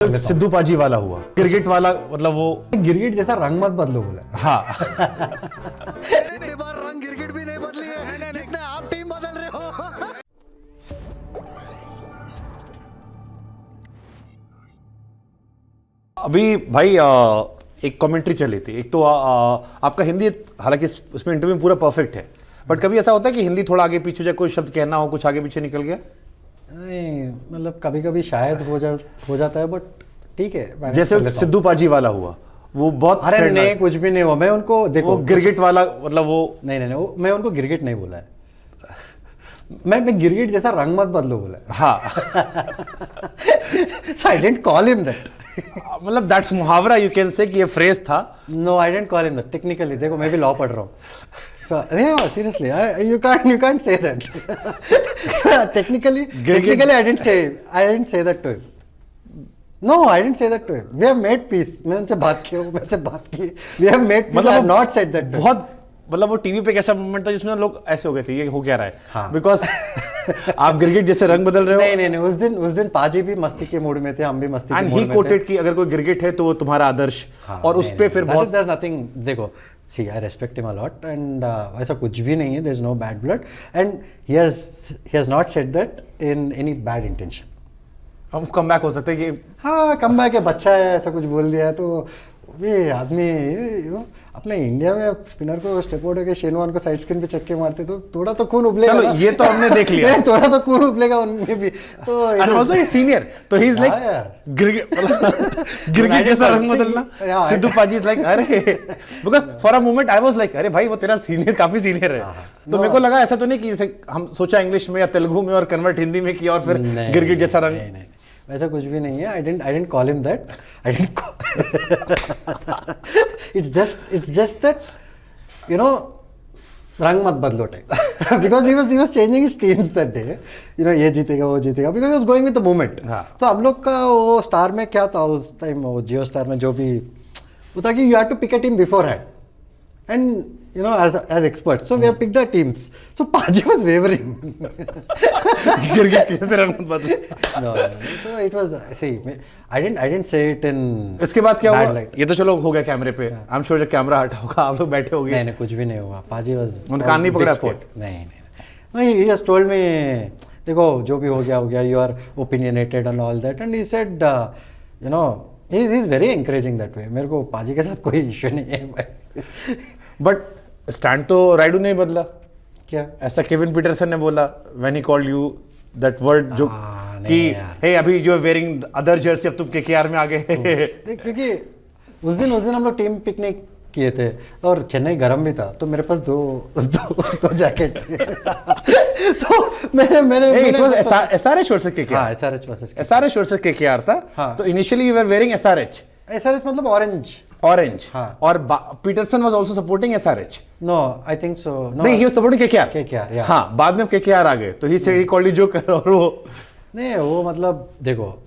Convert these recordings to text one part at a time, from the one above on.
सिद्धू पाजी वाला हुआ, गिरगिट वाला, मतलब वो गिरगिट जैसा रंग मत बदलो बोला। हाँ इतनी बार रंग गिरगिट भी नहीं बदली है जितने आप टीम बदल रहे हो। अभी भाई एक कमेंट्री चली थी। एक तो आपका हिंदी, हालांकि उसमें इंटरव्यू में पूरा परफेक्ट है, बट कभी ऐसा होता है कि हिंदी थोड़ा आगे पीछे जाए, कोई शब्द कहना हो, कुछ आगे पीछे निकल गया? नहीं मतलब कभी कभी शायद हो जाता है, बट ठीक है। मैंने जैसे कर लेता हूँ। सिद्धू पाजी वाला हुआ, वो बहुत अरे friend नहीं, है। कुछ भी नहीं हुआ। मैं उनको देखो, वो गिरगिट वाला, मतलब वो नहीं, मैं उनको गिरगिट नहीं बोला है। मैं गिरगिट जैसा रंग मत बदलो बोला है। हाँ So I didn't call him that. मतलब दैट्स मुहावरा, यू कैन से कि ये फ्रेज था। No, I didn't call him that. Technically, देखो मैं भी लॉ पढ़ रहा हूँ। So yeah, seriously, you can't say that. Technically, I didn't say that to him. No, I didn't say that to him. We have made peace. मैं उनसे बात की, वो मेरे से बात की। We have made peace. मतलब I have not said that to him. बहुत, मतलब वो टीवी पे एक ऐसा मोमेंट था जिसमें लोग ऐसे हो गए थे, ये हो क्या रहा है? हाँ। बिकॉज आप गिरगिट जैसे रंग बदल रहे हो। नहीं, उस दिन पाजी भी मस्ती के मूड में थे, हम भी मस्ती के एंड मूड ही में थे। कोटेड कि अगर कोई गिरगिट है तो वो तुम्हारा आदर्श, हाँ, और उस पे फिर बहुत there's nothing, देखो see I respect him a lot and ऐसा कुछ भी नहीं है, there's no bad blood and he has not said that in any bad intention. हम कम बैक हो सकते हैं कि हाँ, कम बैक है, बच्चा है, ऐसा कुछ बोल दिया है तो ये आदमी अपने इंडिया में स्पिनर को स्टेप आउट होकर शेनवान को साइड स्किन पे चक्के मारते तो थोड़ा तो खून उबलेगा चलो ना। ये तो हमने देख लिया। नहीं, थोड़ा तो खून उबलेगा उनमें भी तो एंड आल्सो ही सीनियर, तो ही इज लाइक yeah. गिरगिट, गिरगिट जैसा रंग बदलना। Yeah, Sidhu paaji is like अरे, because for a moment I was like अरे भाई वो तेरा सीनियर, काफी सीनियर है। तो मेरे को लगा ऐसा तो नहीं कि जैसे हम सोचा इंग्लिश में या तेलुगु में और कन्वर्ट हिंदी में किया और फिर गिरगिट जैसा रंग। नहीं, वैसा कुछ भी नहीं है। I didn't call him that. It's just that you know रंग मत बदलो type because he was changing his teams that day, you know ये जीतेगा वो जीतेगा, because he was going with the moment. तो हम लोग का वो स्टार में क्या था उस टाइम, वो जियो स्टार में जो भी वो था कि you have to pick a team beforehand and you know as experts, so we have picked our teams, so Paji was wavering. गिरगिट जैसे रंग मत बदलो। No, so it was, see, I didn't say it in इसके बाद क्या bad हुआ? light. ये तो चलो हो गया कैमरे पे, आई एम श्योर जब कैमरा हटा होगा आप लोग बैठे होगे। नहीं, कुछ भी नहीं हुआ। पाजी वाज उनका कान नहीं पकड़ा आपके? नहीं, he just told me, देखो जो भी हो गया, you are opinionated and all that, and he said you know he's very encouraging that way. मेरे को पाजी के साथ कोई इश्यू नहीं है। बट स्टैंड तो राइडू ने बदला, क्या ऐसा केविन पीटरसन ने बोला when he called you that word, जो नहीं कि यार। हे अभी you are wearing other jersey, अब तुम केकेआर में आ गए। देख, क्योंकि उस दिन हम लोग टीम पिकनिक किए थे और चेन्नई गर्म भी था, तो मेरे पास दो जैकेट थे। तो मैंने एसआरएच वर्सेस केकेआर। हाँ, SRH versus SRH versus KKR था। हाँ। तो initially you were wearing SRH, SRH मतलब ऑरेंज। हाँ। और Pietersen was also supporting SRH. No, I think so. नहीं, he was supporting KKR. yeah. हाँ, बाद में केकेआर आ गए तो he said he called you joker, और वो नहीं, वो मतलब देखो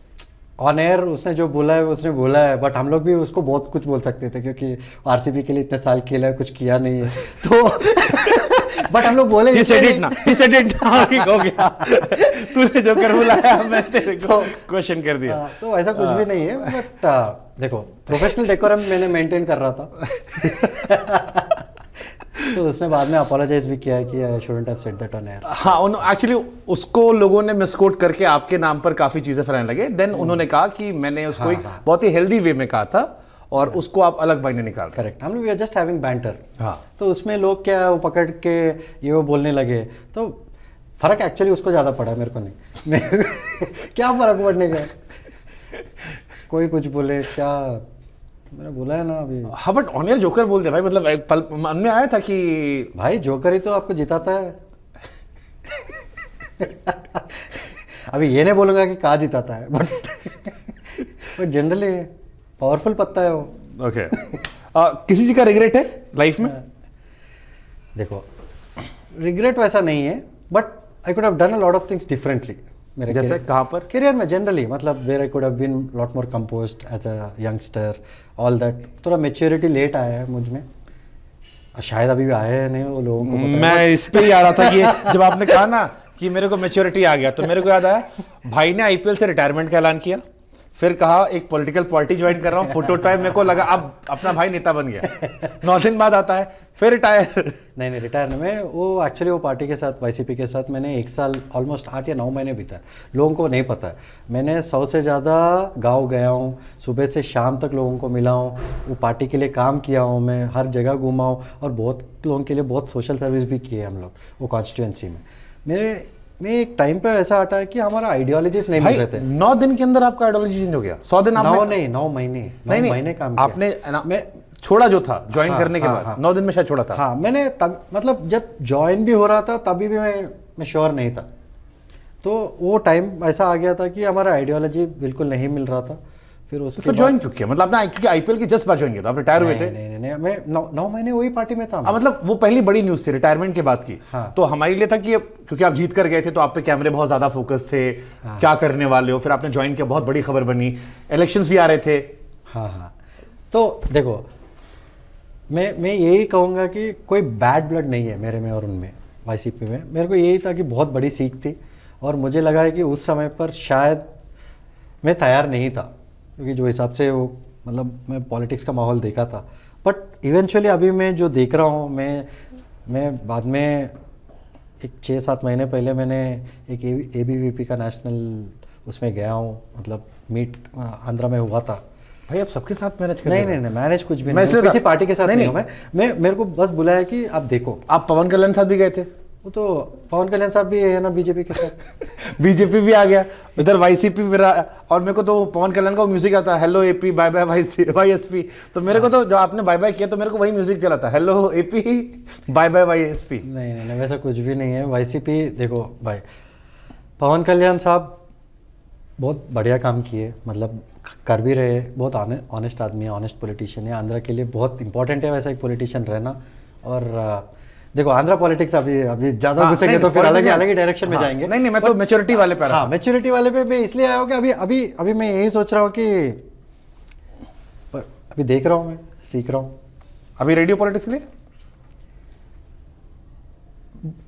ऑन एयर उसने जो बोला है उसने बोला है, बट हम लोग भी उसको बहुत कुछ बोल सकते थे क्योंकि आरसीबी के लिए इतने साल खेला है, कुछ किया नहीं है तो बट हम लोग बोले he said it ना, ठीक हो गया। तूने जो कर बुलाया मैं तेरे को क्वेश्चन कर दिया। तो ऐसा कुछ भी नहीं है, बट देखो प्रोफेशनल डेकोरम मैंने मेंटेन कर रहा था। तो उसने बाद में अपोलोजाइज भी किया है कि I shouldn't have said that on air. हाँ, एक्चुअली उसको लोगों ने मिसकोट करके आपके नाम पर काफी चीजें फैलाने लगे। देन उन्होंने कहा कि मैंने उसको एक बहुत ही हेल्दी वे में कहा था और उसको आप अलग मायने निकाल। करेक्ट, हम लोग we are just having banter. हाँ, तो उसमें लोग क्या वो पकड़ के ये वो बोलने लगे, तो फर्क एक्चुअली उसको ज्यादा पड़ा, मेरे को नहीं। क्या फर्क पड़ने का, कोई कुछ बोले क्या, मैंने बोला है ना अभी। हाँ, बट ऑन एयर जोकर बोल दे भाई, मतलब एक पल मन में आया था कि भाई जोकर ही तो आपको जिताता है। अभी ये नहीं बोलूंगा कि कहाँ जिताता है, बट जनरली पावरफुल पत्ता है वो। ओके। किसी चीज का रिग्रेट है लाइफ में? देखो रिग्रेट वैसा नहीं है, but I could have done a lot of things differently मेरे जैसे कहाँ पर? करियर में जनरली, मतलब where I could have been lot more composed as a youngster, all that. थोड़ा मेच्योरिटी लेट आया है मुझ में, शायद अभी भी आया है नहीं, वो लोगों को पता है। मैं इस पे ही आ रहा था कि जब आपने कहा ना कि मेरे को मेच्योरिटी आ गया, तो मेरे को याद आया भाई ने आईपीएल से रिटायरमेंट का ऐलान किया, फिर कहा एक पॉलिटिकल पार्टी ज्वाइन कर रहा हूँ, फोटो टाइम, मेरे को लगा अब अपना भाई नेता बन गया। 9 दिन बाद आता है फिर रिटायर। नहीं रिटायर नहीं, मैं वो एक्चुअली वो पार्टी के साथ YCP के साथ मैंने 1 साल ऑलमोस्ट 8 या 9 महीने बीता। लोगों को नहीं पता है, मैंने 100 से ज़्यादा गांव गया हूँ, सुबह से शाम तक लोगों को मिला हूँ, वो पार्टी के लिए काम किया हूँ, मैं हर जगह घूमा हूँ और बहुत लोगों के लिए बहुत सोशल सर्विस भी की है हम लोग वो कॉन्स्टिट्यूंसी में। मैं एक टाइम पे ऐसा हटा है कि हमारा आइडियोलॉजीज नहीं मिल रहे थे। 9 दिन के अंदर आपका आइडियोलॉजी चेंज हो गया? 100 दिन आपने 9 महीने नहीं, महीने काम किया आपने मैं छोड़ा जो था ज्वाइन हाँ, करने के हाँ, बाद हाँ। 9 दिन में शायद छोड़ा था। हाँ मैंने तब मतलब जब ज्वाइन भी हो रहा था तभी भी मैं श्योर नहीं था, तो वो टाइम ऐसा आ गया था कि हमारा आइडियोलॉजी बिल्कुल नहीं मिल रहा था। फिर उसके फिर ज्वाइन क्यों किया? मतलब आपने क्योंकि IPL की जस्ट बात ज्वाइन किया था, आप रिटायर हुए थे? नहीं मैं 9 महीने वही पार्टी में था। मतलब वो पहली बड़ी न्यूज थी रिटायरमेंट के बाद की। हाँ। तो हमारे लिए था कि क्योंकि आप जीत कर गए थे तो आप पे कैमरे बहुत ज्यादा फोकस थे, क्या करने वाले हो। फिर आपने ज्वाइन किया, बहुत बड़ी खबर बनी, इलेक्शंस भी आ रहे थे। हाँ तो देखो मैं यही कहूँगा कि कोई बैड ब्लड नहीं है मेरे में और उनमें YCP में। मेरे को यही था कि बहुत बड़ी सीख थी और मुझे लगा है कि उस समय पर शायद मैं तैयार नहीं था, क्योंकि जो हिसाब से वो मतलब मैं पॉलिटिक्स का माहौल देखा था। बट इवेंचुअली अभी मैं जो देख रहा हूँ, मैं बाद में एक 6-7 महीने पहले मैंने एक ABVP का नेशनल उसमें गया हूँ, मतलब मीट आंध्रा में हुआ था। भाई आप सबके साथ मैनेज कर नहीं मैनेज कुछ भी मैं नहीं, किसी पार्टी के साथ नहीं हूँ मैं मेरे को बस बुलाया कि आप देखो। आप पवन कल्याण साथ भी गए थे? वो तो पवन कल्याण साहब भी है ना बीजेपी के साथ। बीजेपी भी आ गया इधर, YCP मेरा। और मेरे को तो पवन कल्याण का म्यूजिक आता है, hello AP bye bye YSP। तो मेरे को तो जब आपने बाय बाय किया तो मेरे को वही म्यूजिक चला था, hello AP bye bye YSP। नहीं वैसा कुछ भी नहीं है। YCP देखो भाई, पवन कल्याण साहब बहुत बढ़िया काम किए, मतलब कर भी रहे, बहुत ऑनेस्ट आदमी है, ऑनेस्ट पॉलिटिशियन है। आंध्रा के लिए बहुत इंपॉर्टेंट है वैसा एक पॉलिटिशियन रहना। और देखो आंध्रा पॉलिटिक्स अभी ज़्यादा घुसेंगे तो फिर अलग ही डायरेक्शन में जाएंगे। नहीं मैं तो मैच्योरिटी वाले पे। हाँ मैच्योरिटी वाले पे मैं इसलिए आया हूँ कि अभी मैं यही सोच रहा हूँ कि अभी देख रहा हूँ, मैं सीख रहा हूँ। अभी रेडियो पॉलिटिक्स के लिए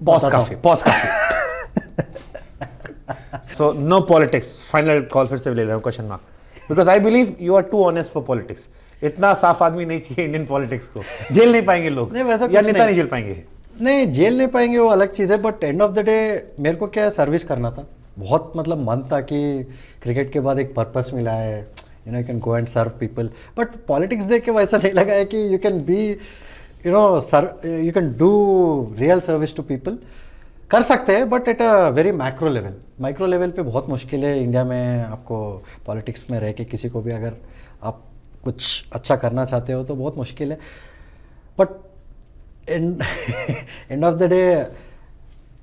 पॉज काफी। So no politics. Final call फिर से ले रहा हूँ, question mark, because I believe you are too honest for politics. इतना साफ आदमी नहीं चाहिए इंडियन पॉलिटिक्स को। जेल नहीं पाएंगे लोग, नहीं वैसा या कुछ नेता नहीं जेल पाएंगे। नहीं जेल नहीं पाएंगे वो अलग चीज़ है, but end of the day मेरे को क्या सर्विस करना था। बहुत मतलब मन था कि क्रिकेट के बाद एक पर्पस मिला है, you can go and serve people. But politics देख के वैसा नहीं लगा है कि you can be you can do real service to people. कर सकते हैं but at a very micro level पे बहुत मुश्किल है इंडिया में। आपको पॉलिटिक्स में रह के किसी को भी अगर आप कुछ अच्छा करना चाहते हो तो बहुत मुश्किल है। But end of the day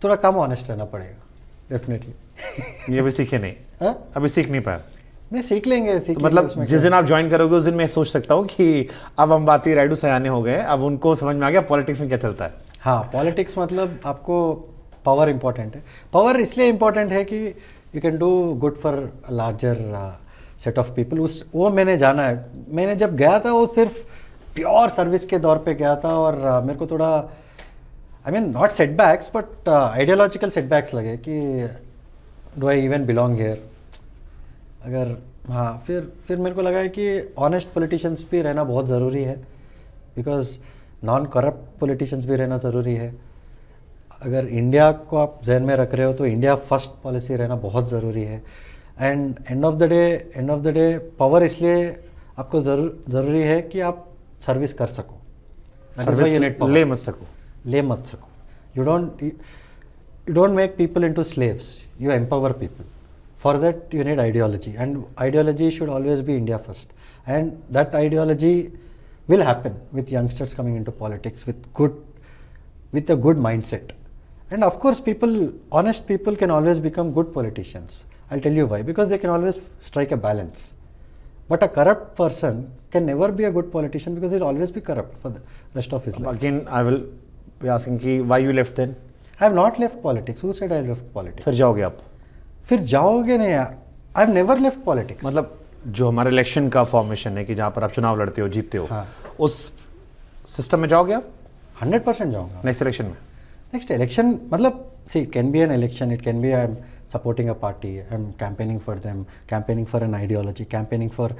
थोड़ा कम ऑनेस्ट रहना पड़ेगा डेफिनेटली। ये अभी सीखे नहीं? हाँ अभी सीख नहीं पाया? नहीं सीख लेंगे तो मतलब जिस दिन आप ज्वाइन करोगे उस दिन मैं सोच सकता हूँ कि अब अंबाती रायडू सयाने हो गए, अब उनको समझ में आ गया पॉलिटिक्स में क्या चलता है। हाँ पॉलिटिक्स मतलब आपको पावर इंपॉर्टेंट है। पावर इसलिए इंपॉर्टेंट है कि you can do good for larger set of people. वो मैंने जाना है। मैंने जब गया था वो सिर्फ प्योर सर्विस के दौर पे गया था और मेरे को थोड़ा I mean not setbacks but ideological setbacks लगे कि do I even belong here. अगर हाँ फिर मेरे को लगा है कि ऑनेस्ट पॉलिटिशियंस भी रहना बहुत ज़रूरी है, बिकॉज नॉन करप्ट पॉलिटिशियंस भी रहना ज़रूरी है। अगर इंडिया को आप जहन में रख रहे हो तो इंडिया फर्स्ट पॉलिसी रहना बहुत ज़रूरी है। And end of the day power इसलिए आपको ज़रूरी है कि आप सर्विस कर सको, ले मत सको। You don't make people into slaves, you empower people. For that you need ideology, and ideology should always be India first, and that ideology will happen with youngsters coming into politics with a good mindset. And of course honest people can always become good politicians. I'll tell you why, because they can always strike a balance. But a corrupt person can never be a good politician because he'll always be corrupt for the rest of his life. Again I will be asking कि why you left then? I have not left politics. Who said I left politics? फिर जाओगे आप? फिर जाओगे नहीं यार. I've never left politics. मतलब जो हमारे इलेक्शन का फॉर्मेशन है कि जहाँ पर आप चुनाव लड़ते हो, जीतते हो, हाँ. उस सिस्टम में जाओगे आप? 100% जाऊंगा नेक्स्ट इलेक्शन में? नेक्स्ट इलेक्शन मतलब see can be an election, it can be I am supporting a party, I'm campaigning for them, campaigning for an ideology, campaigning for,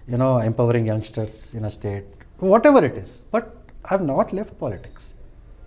empowering youngsters in a state, whatever it is. But I've not left politics.